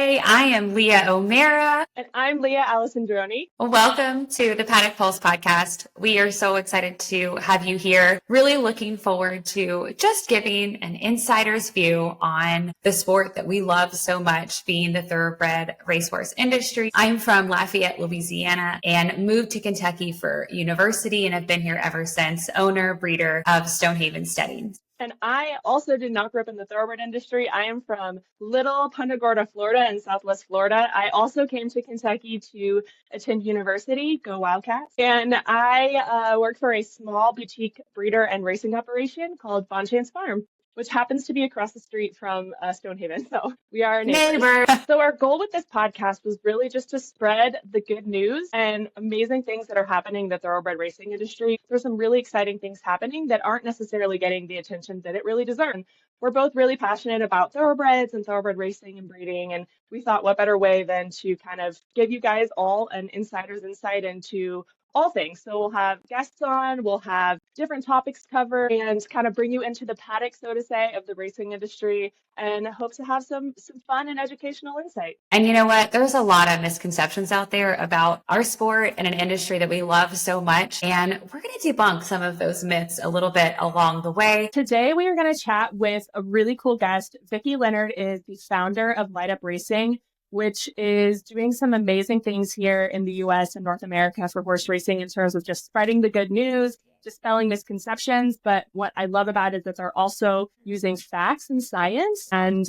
today. I am Leah O'Mara. And I'm Leah Alessandroni. Welcome to the Paddock Pulse podcast. We are so excited to have you here. Really looking forward to just giving an insider's view on the sport that we love so much, being the thoroughbred racehorse industry. I'm from Lafayette, Louisiana, and moved to Kentucky for university and have been here ever since, owner, breeder of Stonehaven Steadings. And I also did not grow up in the thoroughbred industry. I am from Little Punta Gorda, Florida, in Southwest Florida. I also came to Kentucky to attend university, go Wildcats. And I work for a small boutique breeder and racing operation called Bonchance Farm, which happens to be across the street from Stonehaven. So we are neighbors. So our goal with this podcast was really just to spread the good news and amazing things that are happening in the thoroughbred racing industry. There's some really exciting things happening that aren't necessarily getting the attention that it really deserves. We're both really passionate about thoroughbreds and thoroughbred racing and breeding, and we thought what better way than to kind of give you guys all an insider's insight into all things. So we'll have guests on, we'll have different topics covered, and kind of bring you into the paddock, so to say, of the racing industry, and hope to have some fun and educational insight. And you know what? There's a lot of misconceptions out there about our sport and an industry that we love so much. And we're going to debunk some of those myths a little bit along the way. Today, we are going to chat with a really cool guest. Vicky Leonard is the founder of Light Up Racing, which is doing some amazing things here in the U.S. and North America for horse racing in terms of just spreading the good news, dispelling misconceptions. But what I love about it is that they're also using facts and science and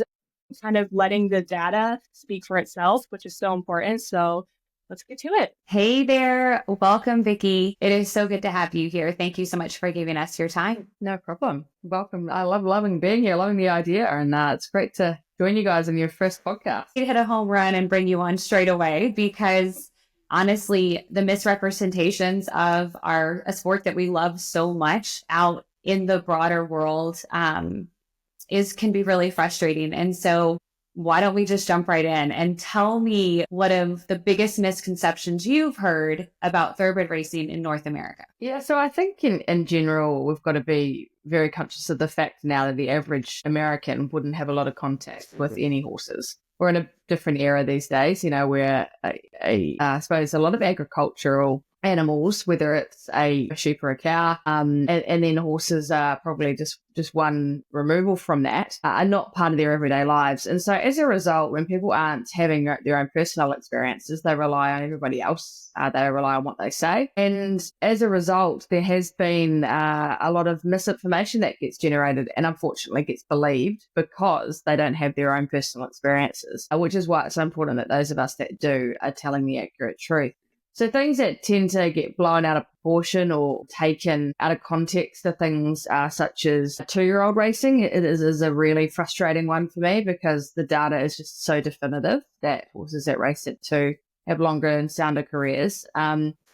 kind of letting the data speak for itself, which is so important. So let's get to it. Hey there. Welcome, Vicky. It is so good to have you here. Thank you so much for giving us your time. No problem. Welcome. I loving being here, loving the idea. And it's great to join you guys in your first podcast. We'd hit a home run and bring you on straight away because honestly, the misrepresentations of a sport that we love so much out in the broader world can be really frustrating. And so why don't we just jump right in and tell me what of the biggest misconceptions you've heard about thoroughbred racing in North America? Yeah, so I think in general, we've got to be very conscious of the fact now that the average American wouldn't have a lot of contact with any horses. We're in a different era these days, where I suppose a lot of agricultural animals, whether it's a sheep or a cow, and then horses are probably just one removal from that, are not part of their everyday lives. And so as a result, when people aren't having their own personal experiences, they rely on everybody else. They rely on what they say. And as a result, there has been a lot of misinformation that gets generated and unfortunately gets believed because they don't have their own personal experiences, which is why it's so important that those of us that do are telling the accurate truth. So things that tend to get blown out of proportion or taken out of context are things such as 2-year-old racing. It is a really frustrating one for me because the data is just so definitive that horses that race at 2 have longer and sounder careers.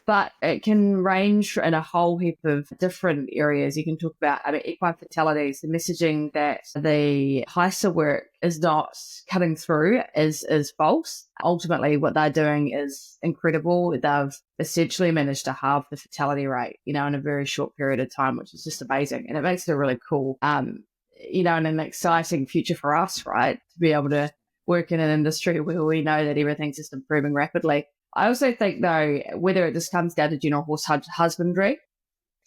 But it can range in a whole heap of different areas. You can talk about equine fatalities, the messaging that the HISA work is not cutting through is false. Ultimately, what they're doing is incredible. They've essentially managed to halve the fatality rate, in a very short period of time, which is just amazing. And it makes it a really cool, and an exciting future for us, right? To be able to work in an industry where we know that everything's just improving rapidly. I also think, though, whether it just comes down to general horse husbandry,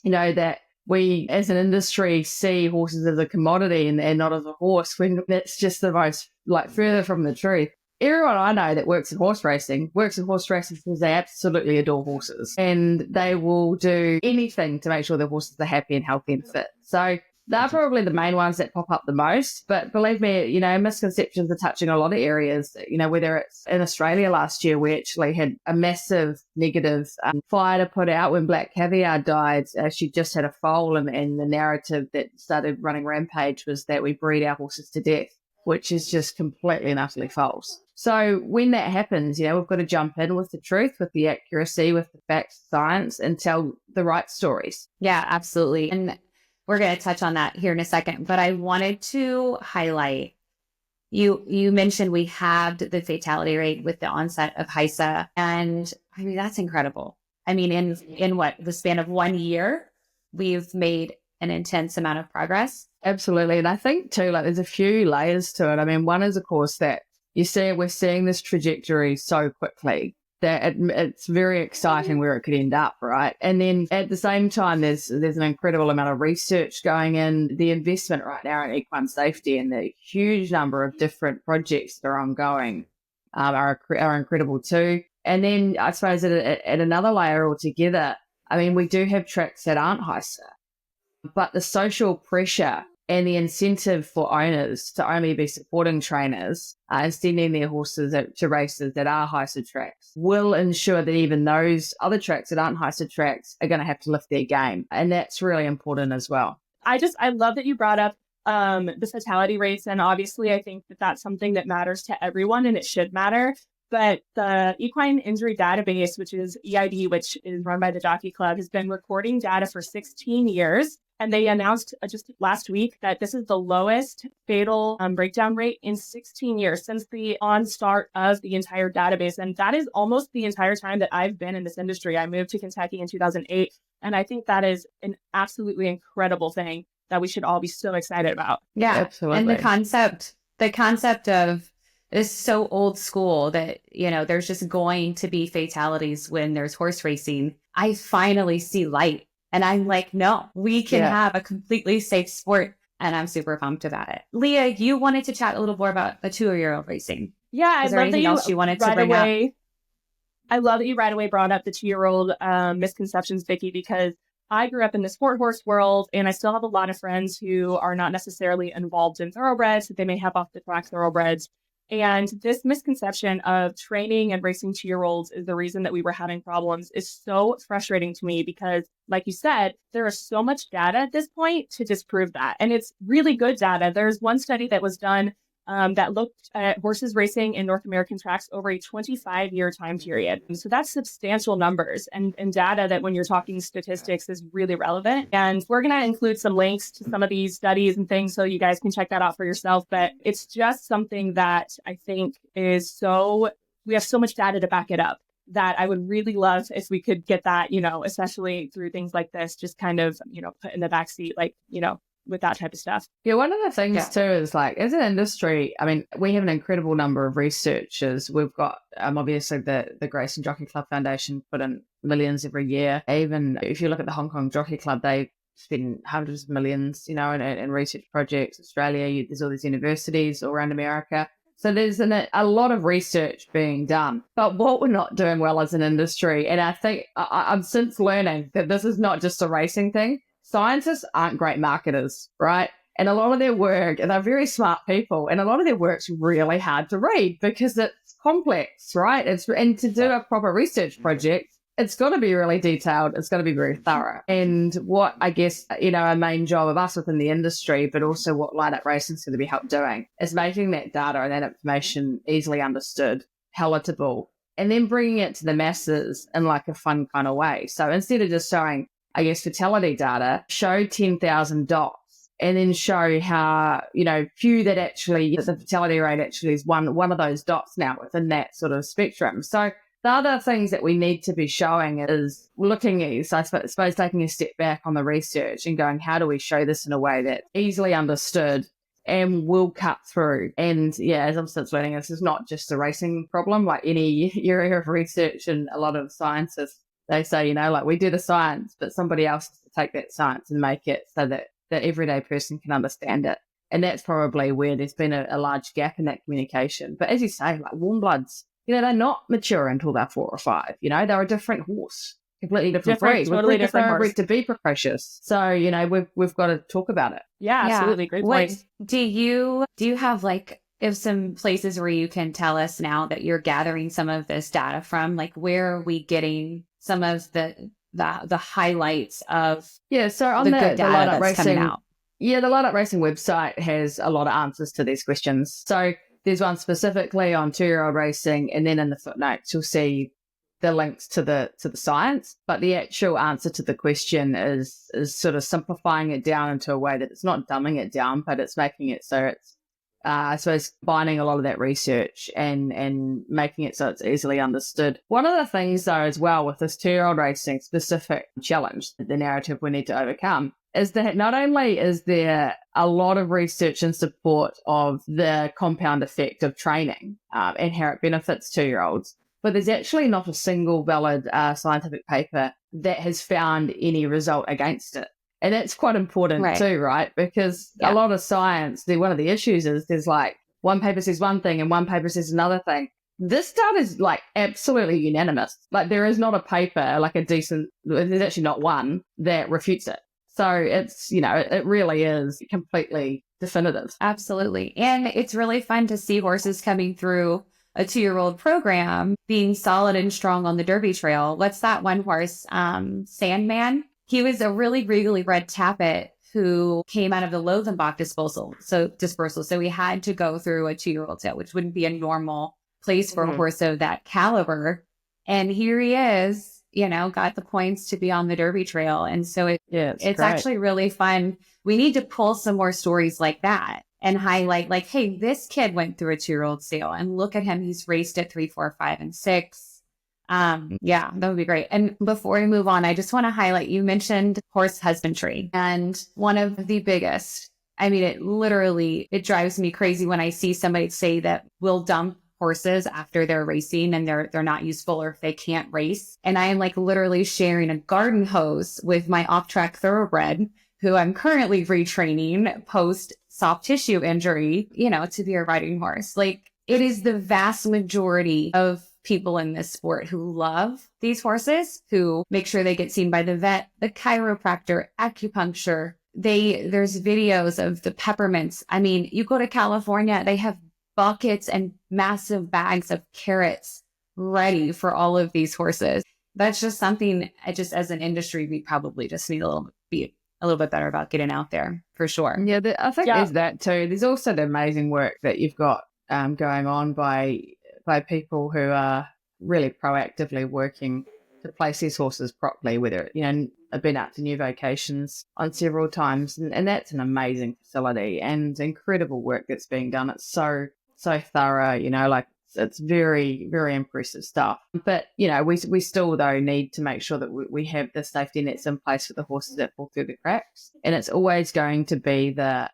that we as an industry see horses as a commodity and not as a horse, when that's just the most further from the truth. Everyone I know that works in horse racing because they absolutely adore horses and they will do anything to make sure their horses are happy and healthy and fit. So they're probably the main ones that pop up the most. But believe me, misconceptions are touching a lot of areas, whether it's in Australia last year, we actually had a massive negative fire to put out when Black Caviar died. She just had a foal and the narrative that started running rampage was that we breed our horses to death, which is just completely and utterly false. So when that happens, we've got to jump in with the truth, with the accuracy, with the facts, science, and tell the right stories. Yeah, absolutely. And we're going to touch on that here in a second, but I wanted to highlight, you mentioned we halved the fatality rate with the onset of HISA, and that's incredible. In what, the span of 1 year, we've made an intense amount of progress. Absolutely. And I think too, there's a few layers to it. One is, of course, that we're seeing this trajectory so quickly that it's very exciting where it could end up, right? And then at the same time, there's an incredible amount of research going in. The investment right now in equine safety and the huge number of different projects that are ongoing are incredible too. And then I suppose at another layer altogether, I mean, we do have tracks that aren't HISA, but the social pressure and the incentive for owners to only be supporting trainers and sending their horses to races that are HISA tracks will ensure that even those other tracks that aren't HISA tracks are going to have to lift their game. And that's really important as well. I love that you brought up the fatality rates. And obviously, I think that that's something that matters to everyone and it should matter. But the Equine Injury Database, which is EID, which is run by the Jockey Club, has been recording data for 16 years. And they announced just last week that this is the lowest fatal breakdown rate in 16 years since the onstart of the entire database. And that is almost the entire time that I've been in this industry. I moved to Kentucky in 2008. And I think that is an absolutely incredible thing that we should all be so excited about. Yeah, absolutely. And the concept of is so old school that, there's just going to be fatalities when there's horse racing. I finally see light. And I'm like, no, we can have a completely safe sport. And I'm super pumped about it. Leah, you wanted to chat a little more about a 2-year-old racing. Yeah. Is there anything else you wanted to bring up? I love that you right away brought up the 2-year-old misconceptions, Vicky, because I grew up in the sport horse world and I still have a lot of friends who are not necessarily involved in thoroughbreds, that they may have off the track thoroughbreds. And this misconception of training and racing 2-year-olds is the reason that we were having problems is so frustrating to me because, like you said, there is so much data at this point to disprove that. And it's really good data. There's one study that was done that looked at horses racing in North American tracks over a 25-year time period. So that's substantial numbers and data that when you're talking statistics is really relevant. And we're going to include some links to some of these studies and things so you guys can check that out for yourself. But it's just something that I think is we have so much data to back it up that I would really love if we could get that, especially through things like this, just kind of, put in the backseat, with that type of stuff. Yeah, one of the things too is as an industry, I mean, we have an incredible number of researchers. We've got obviously the Grace and Jockey Club Foundation put in millions every year. Even if you look at the Hong Kong Jockey Club, they spend hundreds of millions, in research projects. Australia, there's all these universities all around America. So there's a lot of research being done. But what we're not doing well as an industry, and I think I'm since learning that this is not just a racing thing. Scientists aren't great marketers, right? And a lot of their work, and they're very smart people, and a lot of their work's really hard to read because it's complex, right? And to do a proper research project, it's got to be really detailed. It's got to be very thorough. And what I guess, a main job of us within the industry, but also what Lineup Racing is going to be helped doing is making that data and that information easily understood, palatable, and then bringing it to the masses in a fun kind of way. So instead of just showing fatality data, show 10,000 dots and then show how, few that actually, the fatality rate actually is one of those dots now within that sort of spectrum. So the other things that we need to be showing is looking at, I suppose, taking a step back on the research and going, how do we show this in a way that's easily understood and will cut through? And as I'm since learning, this is not just a racing problem, like any area of research, and a lot of scientists, they say, we do the science, but somebody else has to take that science and make it so that the everyday person can understand it. And that's probably where there's been a large gap in that communication. But as you say, warm bloods, they're not mature until they're 4 or 5. They're a different horse, completely different breed. Totally different horse. To be precocious. So, we've got to talk about it. Yeah, absolutely. Great point. Do you have if some places where you can tell us now that you're gathering some of this data from, where are we getting some of the highlights of so on the the good data Lineup that's coming Racing out? Yeah, the Lineup Racing website has a lot of answers to these questions. So there's one specifically on 2-year-old racing, and then in the footnotes you'll see the links to the science. But the actual answer to the question is sort of simplifying it down into a way that it's not dumbing it down, but it's making it so I suppose combining a lot of that research and making it so it's easily understood. One of the things, though, as well with this 2-year-old racing specific challenge, the narrative we need to overcome, is that not only is there a lot of research in support of the compound effect of training and how it benefits 2-year-olds, but there's actually not a single valid scientific paper that has found any result against it. And that's quite important too, right? Because a lot of science, one of the issues is there's like one paper says one thing and one paper says another thing. This data is like absolutely unanimous. Like there is not a paper, like there's actually not one that refutes it. So it's, it really is completely definitive. Absolutely. And it's really fun to see horses coming through a 2-year-old program being solid and strong on the Derby trail. What's that one horse? Sandman. He was a really regally bred Tappet who came out of the Loathenbach dispersal. So we had to go through a 2-year-old tail, which wouldn't be a normal place for a horse of that caliber. And here he is, got the points to be on the Derby trail. And so it's actually really fun. We need to pull some more stories like that and highlight like, hey, this kid went through a 2-year-old sale and look at him. He's raced at 3, 4, 5, and 6. Yeah, that would be great. And before we move on, I just want to highlight, you mentioned horse husbandry, and one of the biggest, it drives me crazy when I see somebody say that we'll dump horses after they're racing and they're not useful or if they can't race. And I am like literally sharing a garden hose with my off-track thoroughbred who I'm currently retraining post soft tissue injury, to be a riding horse. Like it is the vast majority of people in this sport who love these horses, who make sure they get seen by the vet, the chiropractor, acupuncture. There's videos of the peppermints. You go to California, they have buckets and massive bags of carrots ready for all of these horses. That's just something, as an industry, we probably just need be a little bit better about getting out there for sure. Yeah, I think there's that too. There's also the amazing work that you've got going on by people who are really proactively working to place these horses properly, whether, I've been out to new vocations on several times, and that's an amazing facility and incredible work that's being done. It's so thorough, it's very, very impressive stuff. But, we still, though, need to make sure that we have the safety nets in place for the horses that fall through the cracks. And it's always going to be the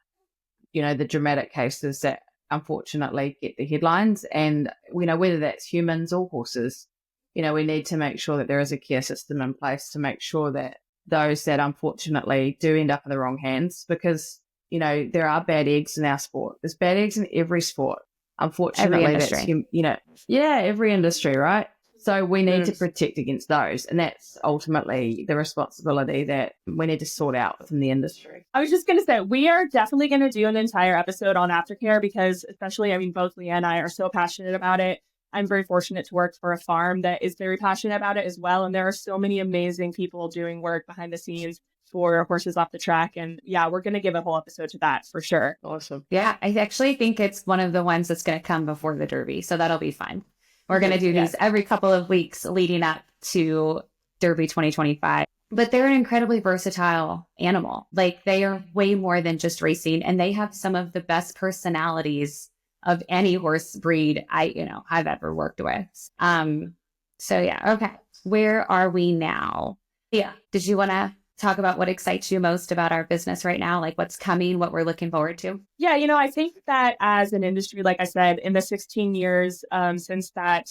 dramatic cases that unfortunately get the headlines, and whether that's humans or horses, we need to make sure that there is a care system in place to make sure that those that unfortunately do end up in the wrong hands, because there are bad eggs in our sport. There's bad eggs in every sport, unfortunately. Every industry, right? So we need to protect against those, and that's ultimately the responsibility that we need to sort out within the industry. I was just going to say, we are definitely going to do an entire episode on aftercare because especially, both Leah and I are so passionate about it. I'm very fortunate to work for a farm that is very passionate about it as well. And there are so many amazing people doing work behind the scenes for horses off the track. And yeah, we're going to give a whole episode to that for sure. Awesome. Yeah, I actually think it's one of the ones that's going to come before the Derby. So that'll be fun. We're going to do these every couple of weeks leading up to Derby 2025. But they're an incredibly versatile animal. Like they are way more than just racing, and they have some of the best personalities of any horse breed I've ever worked with. Okay. Where are we now? Yeah. Did you want to talk about what excites you most about our business right now? Like what's coming, what we're looking forward to? Yeah, I think that as an industry, like I said, in the 16 years since that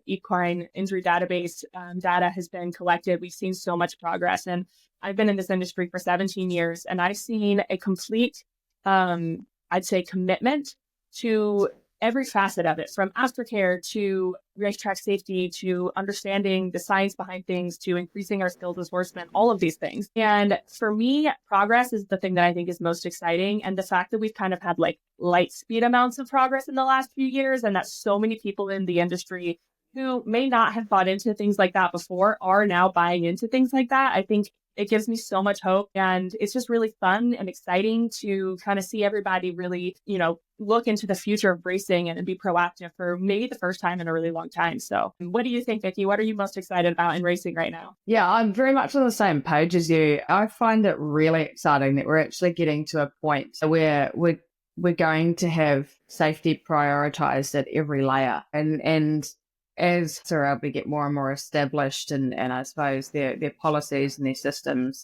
equine injury database data has been collected, we've seen so much progress. And I've been in this industry for 17 years, and I've seen a complete, I'd say, commitment to every facet of it, from aftercare to racetrack safety to understanding the science behind things to increasing our skills as horsemen, all of these things. And for me, progress is the thing that I think is most exciting. And the fact that we've kind of had like light speed amounts of progress in the last few years, and that so many people in the industry who may not have bought into things like that before are now buying into things like that, I think it gives me so much hope. And it's just really fun and exciting to kind of see everybody really, look into the future of racing and be proactive for maybe the first time in a really long time. So what do you think, Vicky? What are you most excited about in racing right now? Yeah, I'm very much on the same page as you. I find it really exciting that we're actually getting to a point where we're we're going to have safety prioritized at every layer. And as thoroughbred get more and more established, and I suppose their policies and their systems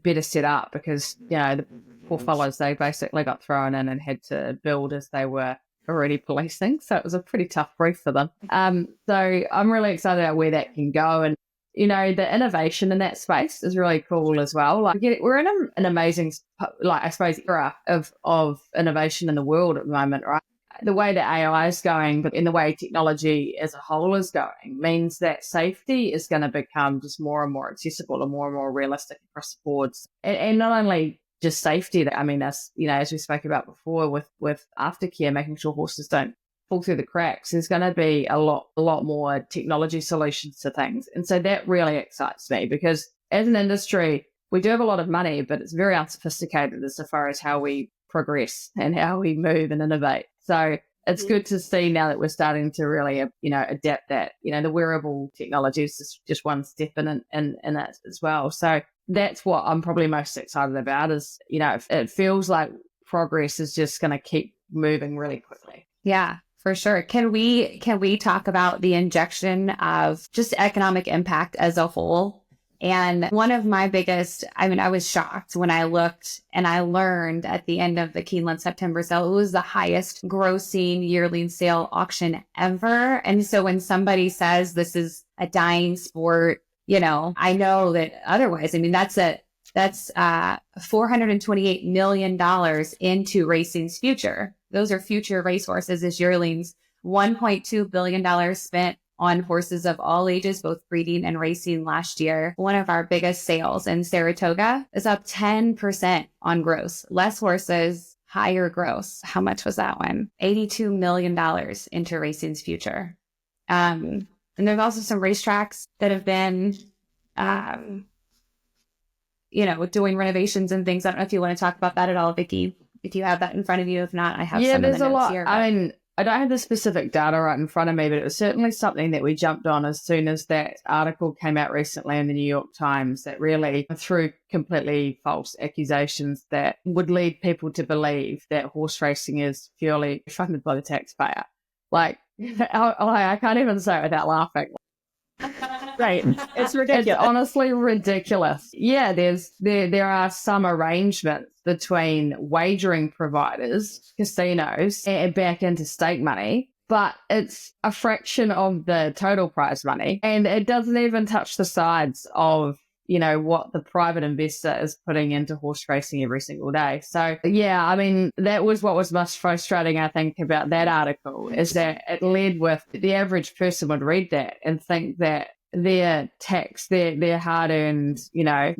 better set up, because, the poor fellows, they basically got thrown in and had to build as they were already policing. So it was a pretty tough brief for them. So I'm really excited about where that can go. And, the innovation in that space is really cool as well. Like, we're in an amazing, I suppose, era of innovation in the world at the moment, right? The way that AI is going, but in the way technology as a whole is going, means that safety is going to become just more and more accessible and more realistic across the boards. And not only just safety, I mean, as we spoke about before with aftercare, making sure horses don't fall through the cracks, there's going to be a lot more technology solutions to things. And so that really excites me, because as an industry, we do have a lot of money, but it's very unsophisticated as far as how we progress and how we move and innovate. So it's good to see now that we're starting to really, adapt that. The wearable technology is just one step in it as well. So that's what I'm probably most excited about is, it feels like progress is just going to keep moving really quickly. Yeah, for sure. Can we talk about the injection of just economic impact as a whole? And one of my biggest, I was shocked when I looked and I learned at the end of the Keeneland September sale, it was the highest grossing yearling sale auction ever. And so when somebody says this is a dying sport, I know that otherwise. That's $428 million into racing's future. Those are future racehorses as yearlings. $1.2 billion spent on horses of all ages, both breeding and racing last year. One of our biggest sales in Saratoga is up 10% on gross. Less horses, higher gross. How much was that one? $82 million into racing's future. And there's also some racetracks that have been, doing renovations and things. I don't know if you want to talk about that at all, Vicky, if you have that in front of you. If not, I have some of the notes here. But I don't have the specific data right in front of me, but it was certainly something that we jumped on as soon as that article came out recently in the New York Times that really threw completely false accusations that would lead people to believe that horse racing is purely funded by the taxpayer. Like, I can't even say it without laughing. Right. It's ridiculous. It's honestly ridiculous. Yeah, there are some arrangements between wagering providers, casinos, and back into stake money, but it's a fraction of the total prize money. And it doesn't even touch the sides of, what the private investor is putting into horse racing every single day. So, yeah, that was what was most frustrating, I think, about that article, is that it led with the average person would read that and think that their tax, their hard-earned,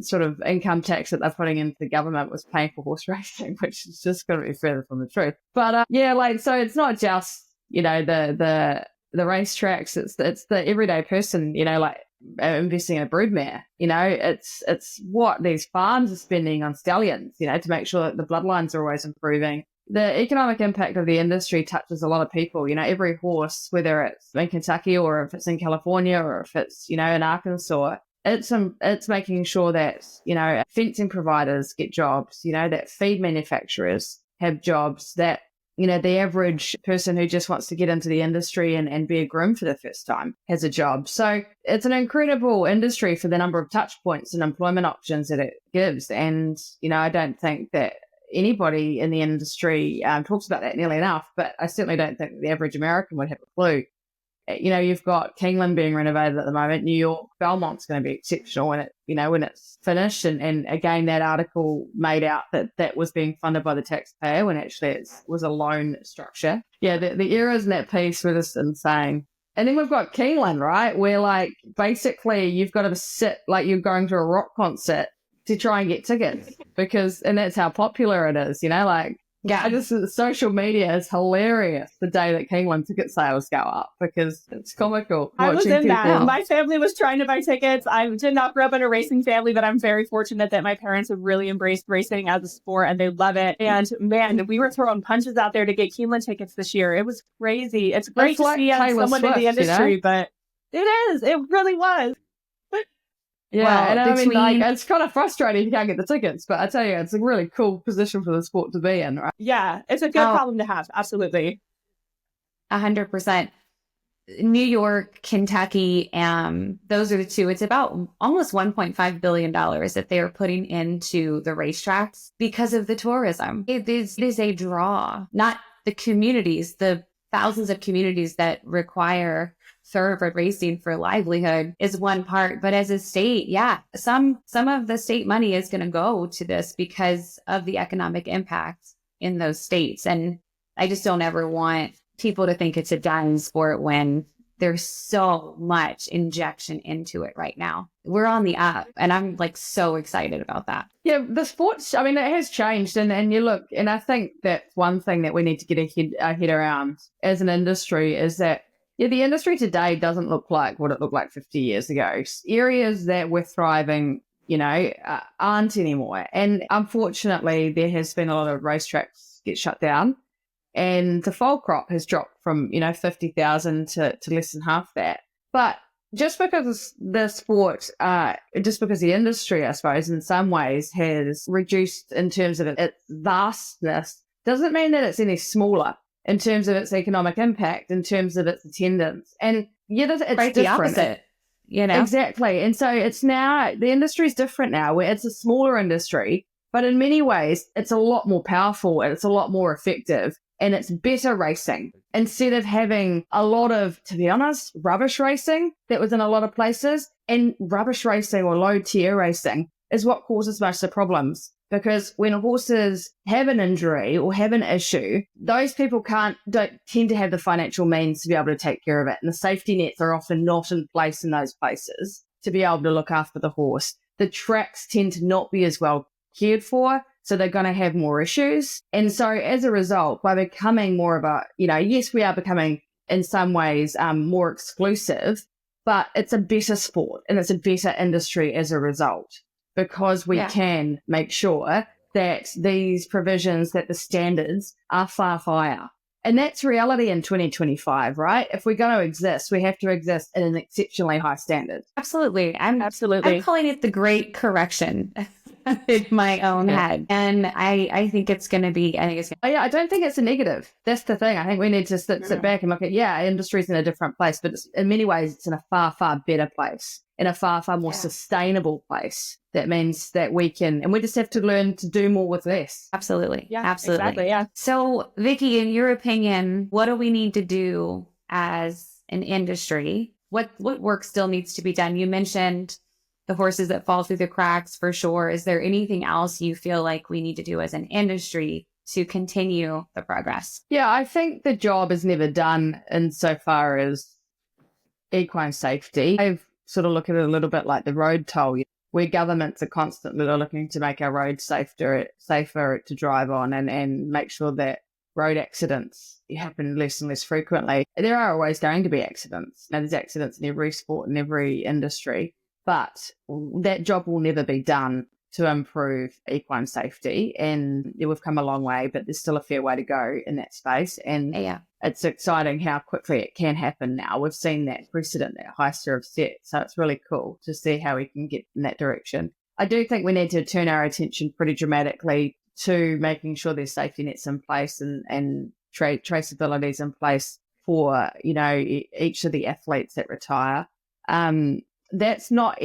sort of income tax that they're putting into the government was paying for horse racing, which is just going to be further from the truth. But so it's not just, the racetracks, it's the everyday person, investing in a broodmare. It's what these farms are spending on stallions, to make sure that the bloodlines are always improving. The economic impact of the industry touches a lot of people. Every horse, whether it's in Kentucky or if it's in California or if it's, in Arkansas, it's making sure that, fencing providers get jobs, that feed manufacturers have jobs, that, the average person who just wants to get into the industry and be a groom for the first time has a job. So it's an incredible industry for the number of touch points and employment options that it gives. And, I don't think that anybody in the industry talks about that nearly enough, but I certainly don't think the average American would have a clue. You've got Keeneland being renovated at the moment. New York, Belmont's going to be exceptional when it's finished. And again, that article made out that was being funded by the taxpayer when actually it was a loan structure. Yeah, the errors in that piece were just insane. And then we've got Keeneland, right, where basically you've got to sit like you're going to a rock concert to try and get tickets and that's how popular it is, social media is hilarious the day that Keeneland ticket sales go up, because it's comical. I was in that. My family was trying to buy tickets. I did not grow up in a racing family, but I'm very fortunate that my parents have really embraced racing as a sport and they love it. And man, we were throwing punches out there to get Keeneland tickets this year. It was crazy. It's great to see someone in the industry, but it is. It really was. Yeah, Well, and I mean, like, between it's kind of frustrating if you can't get the tickets, but I tell you, it's a really cool position for the sport to be in, right? Yeah, it's a good oh, problem to have. Absolutely. 100%. New York, Kentucky, those are the two. It's about almost $1.5 billion that they are putting into the racetracks because of the tourism. It is a draw, not the communities, the thousands of communities that require thoroughbred racing for livelihood is one part. But as a state, yeah, some of the state money is going to go to this because of the economic impact in those states. And I just don't ever want people to think it's a dying sport when there's so much injection into it right now. We're on the up, and I'm like so excited about that. Yeah, the sports, I mean, it has changed. And you look, and I think that's one thing that we need to get our head around as an industry is that, yeah, the industry today doesn't look like what it looked like 50 years ago. Areas that were thriving, aren't anymore. And unfortunately, there has been a lot of racetracks get shut down. And the foal crop has dropped from, 50,000 to less than half that. But just because the sport, just because the industry, I suppose, in some ways has reduced in terms of its vastness, doesn't mean that it's any smaller in terms of its economic impact, in terms of its attendance. And yeah, it's Right, different. the opposite, Exactly. And so it's now, the industry is different now, where it's a smaller industry, but in many ways, it's a lot more powerful and it's a lot more effective. And it's better racing instead of having a lot of, to be honest, rubbish racing that was in a lot of places. And rubbish racing or low tier racing is what causes most of the problems. Because when horses have an injury or have an issue, those people don't tend to have the financial means to be able to take care of it. And the safety nets are often not in place in those places to be able to look after the horse. The tracks tend to not be as well cared for. So they're going to have more issues. And so as a result, by becoming more of a, yes, we are becoming in some ways more exclusive, but it's a better sport and it's a better industry as a result, because we can make sure that these provisions, that the standards are far higher. And that's reality in 2025, right? If we're going to exist, we have to exist at an exceptionally high standard. Absolutely. I'm Absolutely. calling it the great correction in my own head. And I think it's going to be, I don't think it's a negative. That's the thing. I think we need to sit back and look at, industry's in a different place, but in many ways, it's in a far, far better place, in a far, far more sustainable place. That means that we can, and we just have to learn to do more with less. Absolutely. Yeah, absolutely. Exactly, yeah. So, Vicky, in your opinion, what do we need to do as an industry? What work still needs to be done? You mentioned the horses that fall through the cracks for sure. Is there anything else you feel like we need to do as an industry to continue the progress? Yeah, I think the job is never done insofar as equine safety. I sort of look at it a little bit like the road toll, where governments are constantly looking to make our roads safer to drive on and make sure that road accidents happen less and less frequently. There are always going to be accidents. Now, there's accidents in every sport and every industry, but that job will never be done to improve equine safety. And we've come a long way, but there's still a fair way to go in that space. And it's exciting how quickly it can happen now. We've seen that precedent that Heister have set. So it's really cool to see how we can get in that direction. I do think we need to turn our attention pretty dramatically to making sure there's safety nets in place and traceability is in place for, each of the athletes that retire. That's not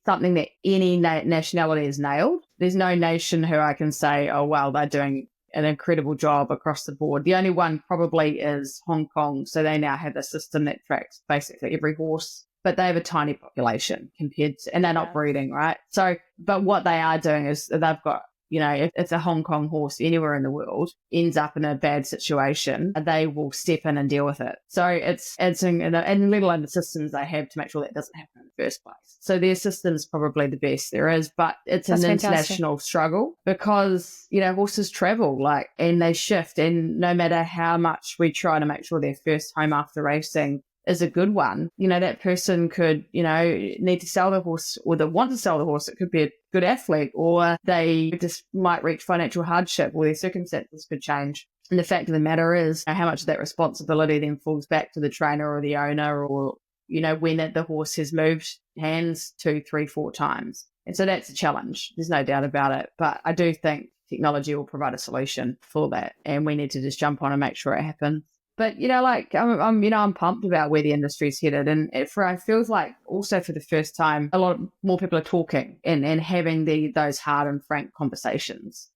something that any nationality has nailed. There's no nation who I can say, oh, well, they're doing an incredible job across the board. The only one probably is Hong Kong. So they now have a system that tracks basically every horse, but they have a tiny population compared to, and they're not breeding, right? So, but what they are doing is they've got, if it's a Hong Kong horse anywhere in the world ends up in a bad situation, they will step in and deal with it. So it's and let alone the systems they have to make sure that doesn't happen in the first place. So their system's probably the best there is, but it's an international struggle because, horses travel and they shift, and no matter how much we try to make sure their first home after racing is a good one, that person could, need to sell the horse, or they want to sell the horse. It could be a good athlete, or they just might reach financial hardship, or their circumstances could change. And the fact of the matter is, how much of that responsibility then falls back to the trainer or the owner or when the horse has moved hands 2, 3, 4 times. And so that's a challenge. There's no doubt about it. But I do think technology will provide a solution for that. And we need to just jump on and make sure it happens. But, I'm pumped about where the industry's headed. And it feels like also for the first time, a lot more people are talking and having those hard and frank conversations.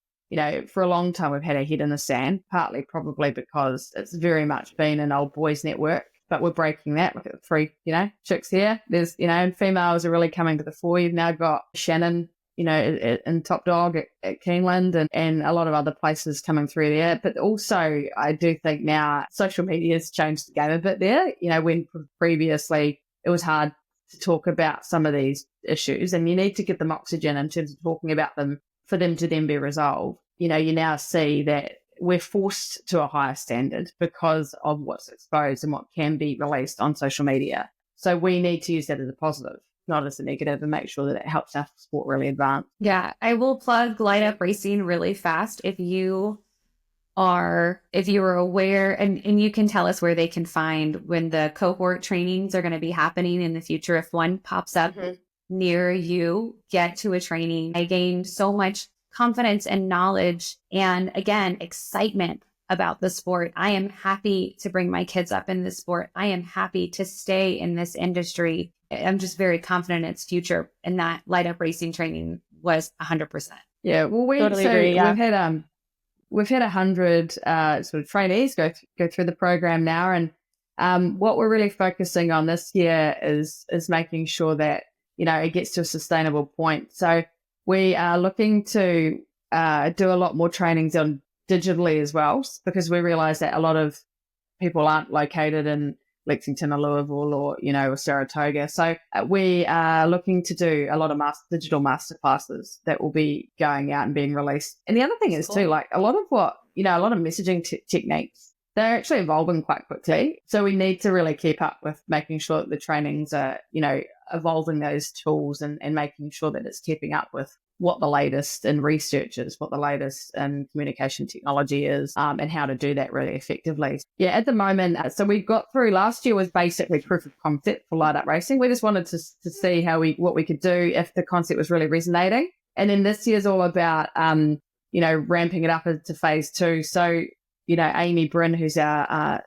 For a long time, we've had our head in the sand, partly probably because it's very much been an old boys network, but we're breaking that. Look at the 3, chicks here. There's, and females are really coming to the fore. You've now got Shannon, in Top Dog at Keeneland and a lot of other places coming through there. But also, I do think now social media has changed the game a bit there. When previously it was hard to talk about some of these issues and you need to give them oxygen in terms of talking about them for them to then be resolved. You now see that we're forced to a higher standard because of what's exposed and what can be released on social media. So we need to use that as a positive, not as a negative, and make sure that it helps our sport really advance. Yeah, I will plug Light Up Racing really fast. If you are aware, and you can tell us where they can find when the cohort trainings are going to be happening in the future. If one pops up near you, get to a training. I gained so much confidence and knowledge and, again, excitement about the sport. I am happy to bring my kids up in this sport. I am happy to stay in this industry. I'm just very confident in its future, and that Light Up Racing training was 100%. Yeah, well, we totally agree. Yeah. We've had 100 sort of trainees go through the program now, and what we're really focusing on this year is making sure that it gets to a sustainable point. So we are looking to do a lot more trainings on digitally as well, because we realise that a lot of people aren't located in Lexington or Louisville or Saratoga. So we are looking to do a lot of digital masterclasses that will be going out and being released. And the other thing is too, like a lot of messaging techniques, they're actually evolving quite quickly. So we need to really keep up with making sure that the trainings are, evolving those tools and making sure that it's keeping up with what the latest in research is, what the latest in communication technology is, and how to do that really effectively. Yeah, at the moment, so we got through last year was basically proof of concept for Light Up Racing. We just wanted to see what we could do if the concept was really resonating. And then this year's all about, ramping it up into phase 2. So, Amy Bryn, who's our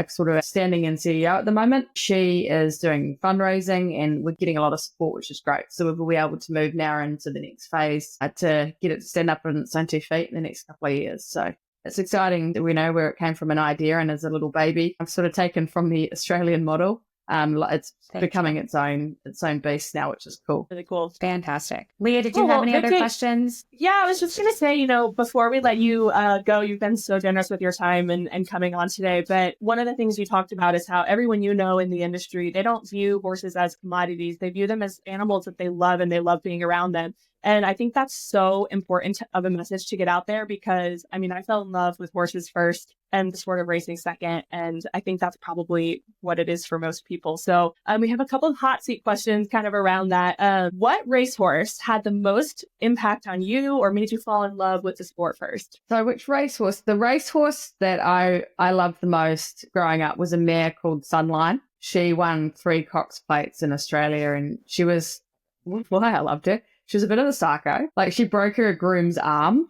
sort of standing in CEO at the moment, she is doing fundraising and we're getting a lot of support, which is great. So we'll be able to move now into the next phase to get it to stand up on its own 2 feet in the next couple of years. So it's exciting that we know where it came from an idea and as a little baby, I've sort of taken from the Australian model. It's becoming its own beast now, which is cool. Really cool. Fantastic. Leah, did you have any other questions? Yeah, I was just going to say, before we let you go, you've been so generous with your time and coming on today. But one of the things you talked about is how everyone in the industry, they don't view horses as commodities. They view them as animals that they love and they love being around them. And I think that's so important of a message to get out there because, I fell in love with horses first and the sport of racing second. And I think that's probably what it is for most people. So we have a couple of hot seat questions kind of around that. What racehorse had the most impact on you or made you fall in love with the sport first? So which racehorse? The racehorse that I loved the most growing up was a mare called Sunline. She won 3 Cox Plates in Australia and she was, why I loved her. She was a bit of a psycho. Like she broke her groom's arm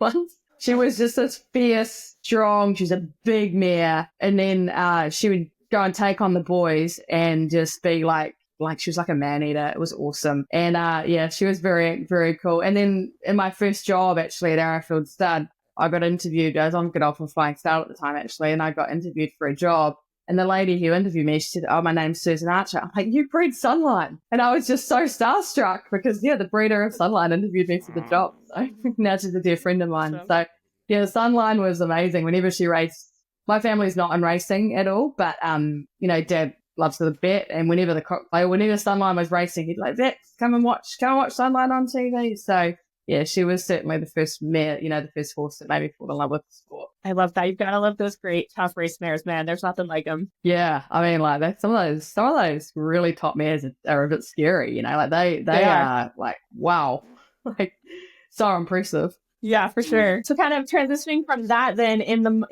once. She was just this fierce, strong. She's a big mare. And then she would go and take on the boys and just be like she was like a man eater. It was awesome. And she was very, very cool. And then in my first job actually at Arrowfield Stud, I got interviewed. I was on Godolphin Flying Star at the time actually, and I got interviewed for a job. And the lady who interviewed me, she said, "Oh, my name's Susan Archer." I'm like, "You breed Sunline." And I was just so starstruck because, the breeder of Sunline interviewed me for the job. So now she's a dear friend of mine. Awesome. So, Sunline was amazing. Whenever she raced, my family's not in racing at all, but, Dad loves to bet. And whenever whenever Sunline was racing, he'd like, "Vex, come and watch Sunline on TV." So, yeah, she was certainly the first mare, the first horse that made me fall in love with the sport. I love that. You've got to love those great tough race mares, man. There's nothing like them. Yeah, some of those really top mares are a bit scary. They are like wow, like so impressive. Yeah, for sure. So kind of transitioning from that then in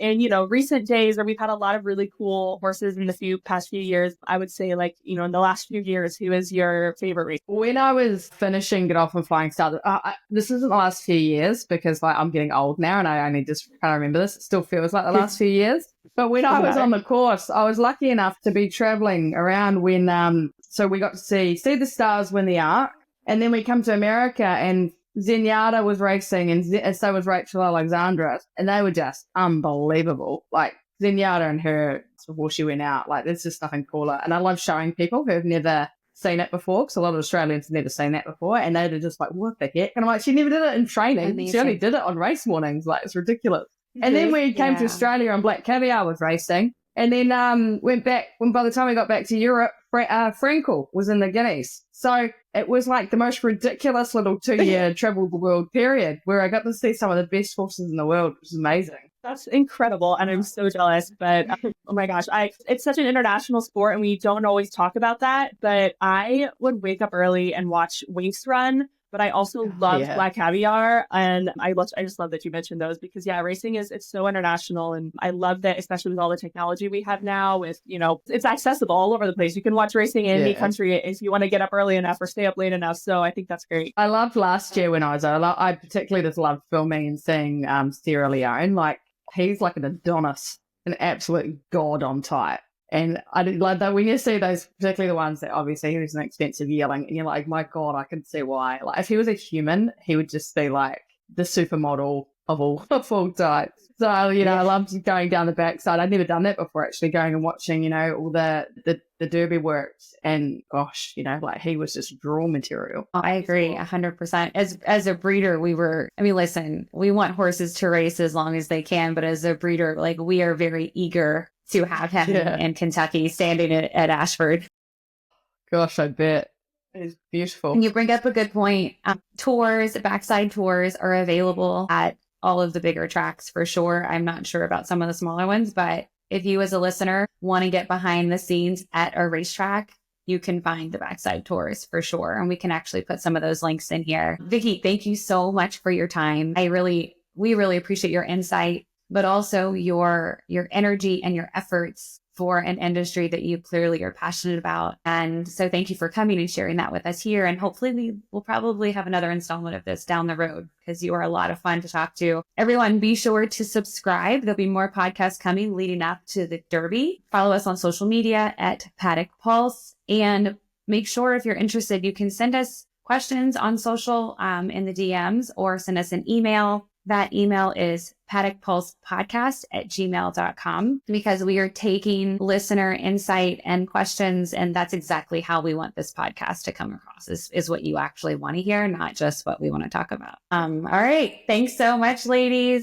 recent days where we've had a lot of really cool horses in the past few years, I would say like, in the last few years, who is your favorite race? When I was finishing Get Off and Flying Start, this isn't the last few years because like I'm getting old now and I only just kind of remember this. It still feels like the last few years. But when I was on the course, I was lucky enough to be traveling around when, so we got to see the stars win the Arc. And then we come to America and Zenyatta was racing and so was Rachel Alexandra. And they were just unbelievable. Like Zenyatta and her before she went out, like there's just nothing cooler. And I love showing people who have never seen it before because a lot of Australians have never seen that before. And they're just like, what the heck? And I'm like, she never did it in training. Amazing. She only did it on race mornings. Like it's ridiculous. And then we came to Australia and Black Caviar was racing. And then went back, when by the time we got back to Europe, Frankel was in the Guineas. So it was like the most ridiculous little 2-year travel the world period where I got to see some of the best horses in the world, which was amazing. That's incredible. And I'm so jealous. But oh my gosh, it's such an international sport and we don't always talk about that. But I would wake up early and watch Waste Run. But I also love Black Caviar. And I just love that you mentioned those because, racing it's so international. And I love that, especially with all the technology we have now with, it's accessible all over the place. You can watch racing in any country if you want to get up early enough or stay up late enough. So I think that's great. I loved last year when I was there. I particularly just loved filming and seeing Sierra Leone. Like, he's like an Adonis, an absolute god on type. And I did like that when you see those, particularly the ones that obviously he was an expensive yearling, and you're like, my God, I can see why. Like, if he was a human, he would just be like the supermodel of all types. So, I loved going down the backside. I'd never done that before, actually, going and watching, all the Derby works. And gosh, like he was just raw material. Oh, I agree 100%. As a breeder, listen, we want horses to race as long as they can, but as a breeder, like we are very eager to have him in Kentucky standing at Ashford. Gosh, I bet. It's beautiful. And you bring up a good point. Backside tours are available at all of the bigger tracks for sure. I'm not sure about some of the smaller ones, but if you as a listener want to get behind the scenes at a racetrack, you can find the backside tours for sure. And we can actually put some of those links in here. Vicky, thank you so much for your time. We really appreciate your insight, but also your energy and your efforts for an industry that you clearly are passionate about. And so thank you for coming and sharing that with us here. And hopefully we will probably have another installment of this down the road because you are a lot of fun to talk to. Everyone, be sure to subscribe. There'll be more podcasts coming leading up to the Derby. Follow us on social media at Paddock Pulse. And make sure if you're interested, you can send us questions on social in the DMs or send us an email. That email is paddockpulsepodcast@gmail.com because we are taking listener insight and questions. And that's exactly how we want this podcast to come across is what you actually want to hear, not just what we want to talk about. All right. Thanks so much, ladies.